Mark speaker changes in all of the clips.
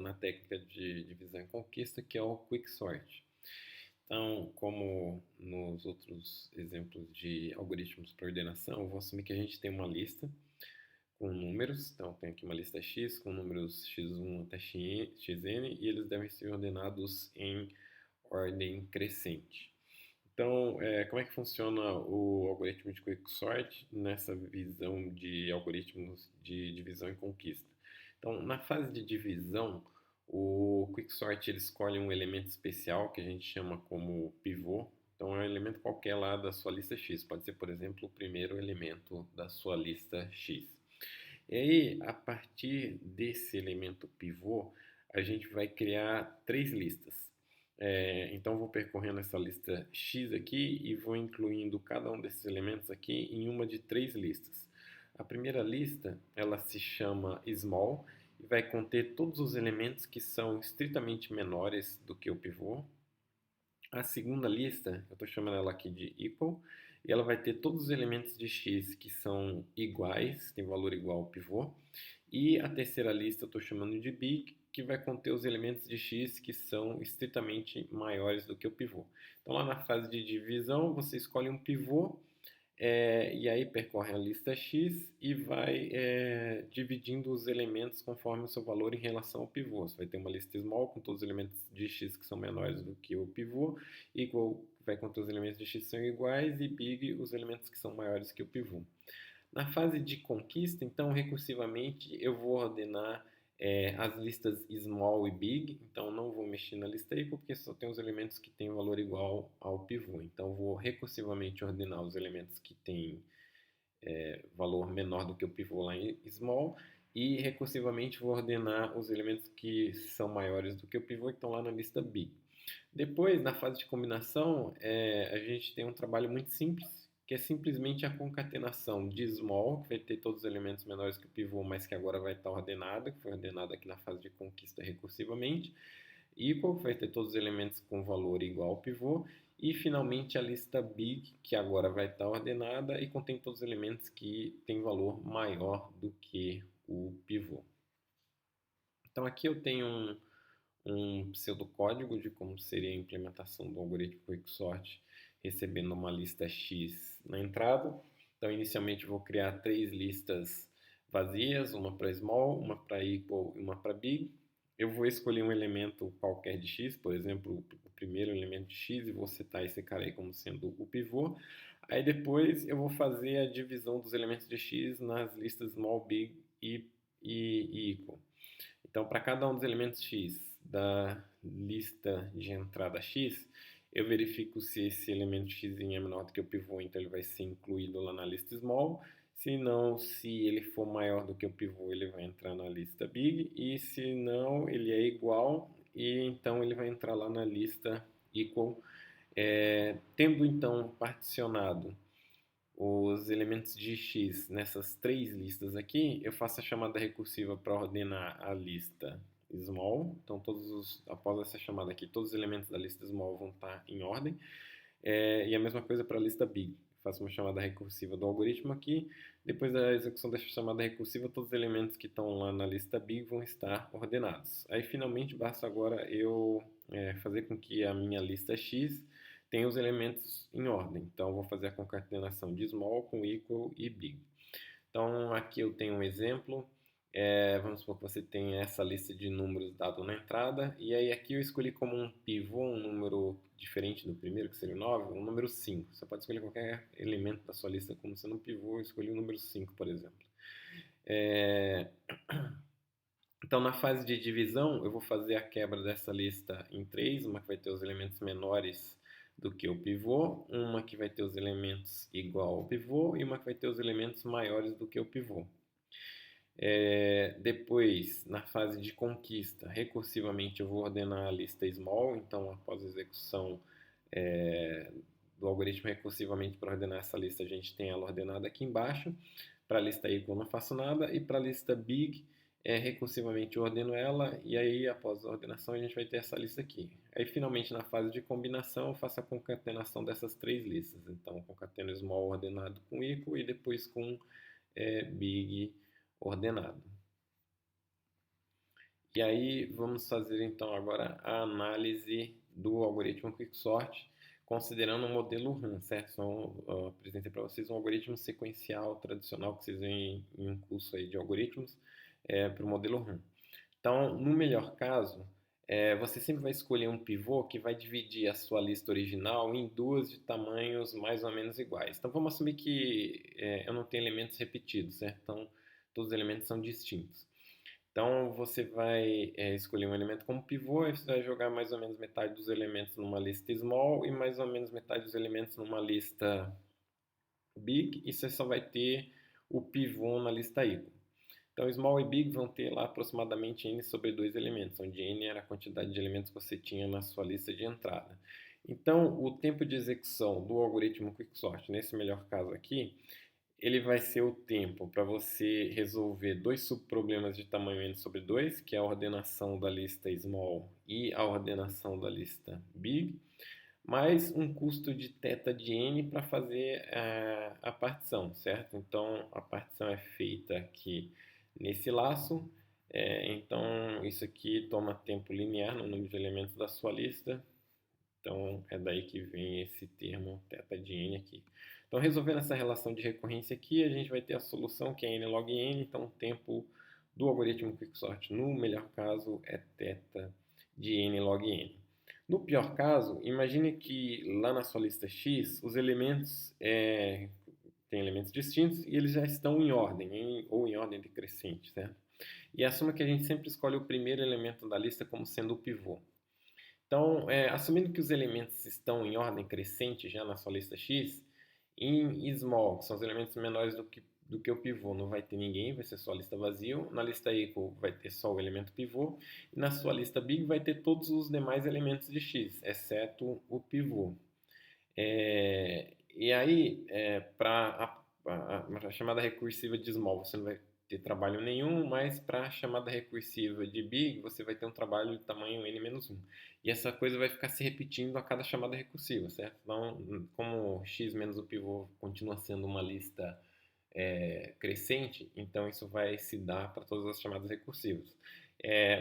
Speaker 1: na técnica de divisão e conquista, que é o quicksort. Então, como nos outros exemplos de algoritmos para ordenação, eu vou assumir que a gente tem uma lista com números. Então, tem aqui uma lista X com números x1 até xn, e eles devem ser ordenados em ordem crescente. Então, como é que funciona o algoritmo de quicksort nessa visão de algoritmos de divisão e conquista? Então, na fase de divisão, o quicksort ele escolhe um elemento especial que a gente chama como pivô. Então, é um elemento qualquer lá da sua lista X. Pode ser, por exemplo, o primeiro elemento da sua lista X. E aí, a partir desse elemento pivô, a gente vai criar três listas. Então, eu vou percorrendo essa lista X aqui e vou incluindo cada um desses elementos aqui em uma de três listas. A primeira lista, ela se chama small e vai conter todos os elementos que são estritamente menores do que o pivô. A segunda lista, eu estou chamando ela aqui de equal, e ela vai ter todos os elementos de x que são iguais, tem valor igual ao pivô. E a terceira lista eu estou chamando de big, que vai conter os elementos de x que são estritamente maiores do que o pivô. Então lá na fase de divisão, você escolhe um pivô, e aí percorre a lista X e vai dividindo os elementos conforme o seu valor em relação ao pivô. Você vai ter uma lista small com todos os elementos de X que são menores do que o pivô, equal vai conter os elementos de X que são iguais, e big os elementos que são maiores que o pivô. Na fase de conquista, então, recursivamente, eu vou ordenar as listas small e big. Então, não vou mexer na lista equal, porque só tem os elementos que têm valor igual ao pivô. Então, vou recursivamente ordenar os elementos que têm valor menor do que o pivô lá em small, e recursivamente vou ordenar os elementos que são maiores do que o pivô, que estão lá na lista big. Depois, na fase de combinação, a gente tem um trabalho muito simples, que é simplesmente a concatenação de small, que vai ter todos os elementos menores que o pivô, mas que agora vai estar ordenada, que foi ordenada aqui na fase de conquista recursivamente. Equal, que vai ter todos os elementos com valor igual ao pivô. E, finalmente, a lista big, que agora vai estar ordenada e contém todos os elementos que têm valor maior do que o pivô. Então, aqui eu tenho um pseudocódigo de como seria a implementação do algoritmo quicksort recebendo uma lista X na entrada. Então, inicialmente, eu vou criar três listas vazias, uma para small, uma para equal e uma para big. Eu vou escolher um elemento qualquer de X, por exemplo, o primeiro elemento de X, e vou setar esse cara aí como sendo o pivô. Aí depois eu vou fazer a divisão dos elementos de X nas listas small, big e equal. Então, para cada um dos elementos X da lista de entrada X, eu verifico se esse elemento X é menor do que o pivô, então ele vai ser incluído lá na lista small. Se não, se ele for maior do que o pivô, ele vai entrar na lista big. E se não, ele é igual, e então ele vai entrar lá na lista equal. Tendo então particionado os elementos de x nessas três listas aqui, eu faço a chamada recursiva para ordenar a lista small. Então, após essa chamada aqui, todos os elementos da lista small vão estar em ordem. E a mesma coisa para a lista big. Faço uma chamada recursiva do algoritmo aqui. Depois da execução dessa chamada recursiva, todos os elementos que estão lá na lista big vão estar ordenados. Aí, finalmente, basta agora eu fazer com que a minha lista x tenha os elementos em ordem. Então, eu vou fazer a concatenação de small com equal e big. Então, aqui eu tenho um exemplo. Vamos supor que você tem essa lista de números dado na entrada, e aí aqui eu escolhi como um pivô um número diferente do primeiro, que seria o 9, um número 5. Você pode escolher qualquer elemento da sua lista como sendo um pivô, eu escolhi o número 5, por exemplo. Então, na fase de divisão, eu vou fazer a quebra dessa lista em três, uma que vai ter os elementos menores do que o pivô, uma que vai ter os elementos igual ao pivô e uma que vai ter os elementos maiores do que o pivô. Depois, na fase de conquista, recursivamente eu vou ordenar a lista small. Então, após a execução do algoritmo recursivamente para ordenar essa lista, a gente tem ela ordenada aqui embaixo. Para a lista equal não faço nada, e para a lista big, recursivamente eu ordeno ela, e aí após a ordenação a gente vai ter essa lista aqui. Aí finalmente na fase de combinação eu faço a concatenação dessas três listas. Então, concateno small ordenado com equal e depois com big ordenado. E aí vamos fazer então agora a análise do algoritmo Quicksort, considerando o modelo RAM, certo? Então, apresentei para vocês um algoritmo sequencial tradicional que vocês veem em um curso aí de algoritmos para o modelo RAM. Então, no melhor caso, você sempre vai escolher um pivô que vai dividir a sua lista original em duas de tamanhos mais ou menos iguais. Então, vamos assumir que eu não tenho elementos repetidos, certo? Então, todos os elementos são distintos. Então, você vai escolher um elemento como pivô e você vai jogar mais ou menos metade dos elementos numa lista small e mais ou menos metade dos elementos numa lista big, e você só vai ter o pivô na lista equal. Então, small e big vão ter lá aproximadamente n sobre 2 elementos, onde n era a quantidade de elementos que você tinha na sua lista de entrada. Então, o tempo de execução do algoritmo Quicksort, nesse melhor caso aqui, ele vai ser o tempo para você resolver dois subproblemas de tamanho n sobre 2, que é a ordenação da lista small e a ordenação da lista big, mais um custo de θ de n para fazer a partição, certo? Então, a partição é feita aqui nesse laço, então isso aqui toma tempo linear no número de elementos da sua lista, então é daí que vem esse termo θ de n aqui. Então, resolvendo essa relação de recorrência aqui, a gente vai ter a solução que é n log n, então o tempo do algoritmo Quicksort no melhor caso é θ de n log n. No pior caso, imagine que lá na sua lista X, os elementos têm elementos distintos e eles já estão em ordem, ou em ordem decrescente, certo? E assuma que a gente sempre escolhe o primeiro elemento da lista como sendo o pivô. Então, assumindo que os elementos estão em ordem crescente já na sua lista X, em small, que são os elementos menores do que o pivô, não vai ter ninguém, vai ser só a lista vazia. Na lista equal vai ter só o elemento pivô. E na sua lista big vai ter todos os demais elementos de X, exceto o pivô. E aí, para a chamada recursiva de small, você não vai ter trabalho nenhum, mas para a chamada recursiva de big, você vai ter um trabalho de tamanho n-1. E essa coisa vai ficar se repetindo a cada chamada recursiva, certo? Então, como x menos o pivô continua sendo uma lista crescente, então isso vai se dar para todas as chamadas recursivas.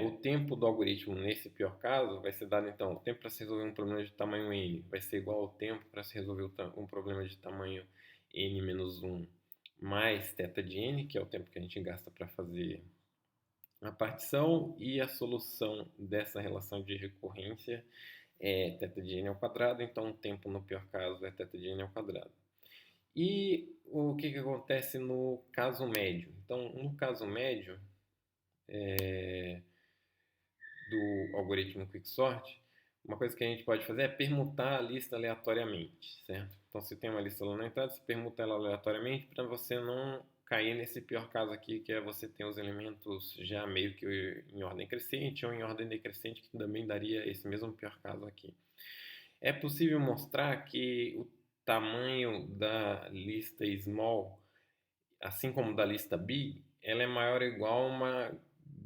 Speaker 1: O tempo do algoritmo, nesse pior caso, vai ser dado, então, o tempo para se resolver um problema de tamanho n vai ser igual ao tempo para se resolver um problema de tamanho n menos 1 mais θ de n, que é o tempo que a gente gasta para fazer a partição, e a solução dessa relação de recorrência é θ de n ao quadrado, então o tempo no pior caso é θ de n ao quadrado. E o que acontece no caso médio? Então, no caso médio do algoritmo Quicksort, uma coisa que a gente pode fazer é permutar a lista aleatoriamente, certo? Então, se tem uma lista lá na entrada, você permuta ela aleatoriamente para você não cair nesse pior caso aqui, que é você ter os elementos já meio que em ordem crescente ou em ordem decrescente, que também daria esse mesmo pior caso aqui. É possível mostrar que o tamanho da lista small, assim como da lista big, ela é maior ou igual a uma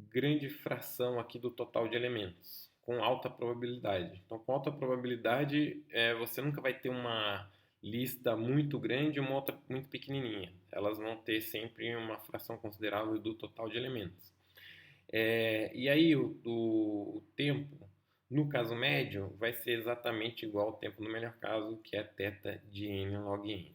Speaker 1: grande fração aqui do total de elementos, com alta probabilidade. Então, com alta probabilidade, você nunca vai ter uma lista muito grande e uma outra muito pequenininha. Elas vão ter sempre uma fração considerável do total de elementos. E aí, o tempo, no caso médio, vai ser exatamente igual ao tempo no melhor caso, que é θ de n log n.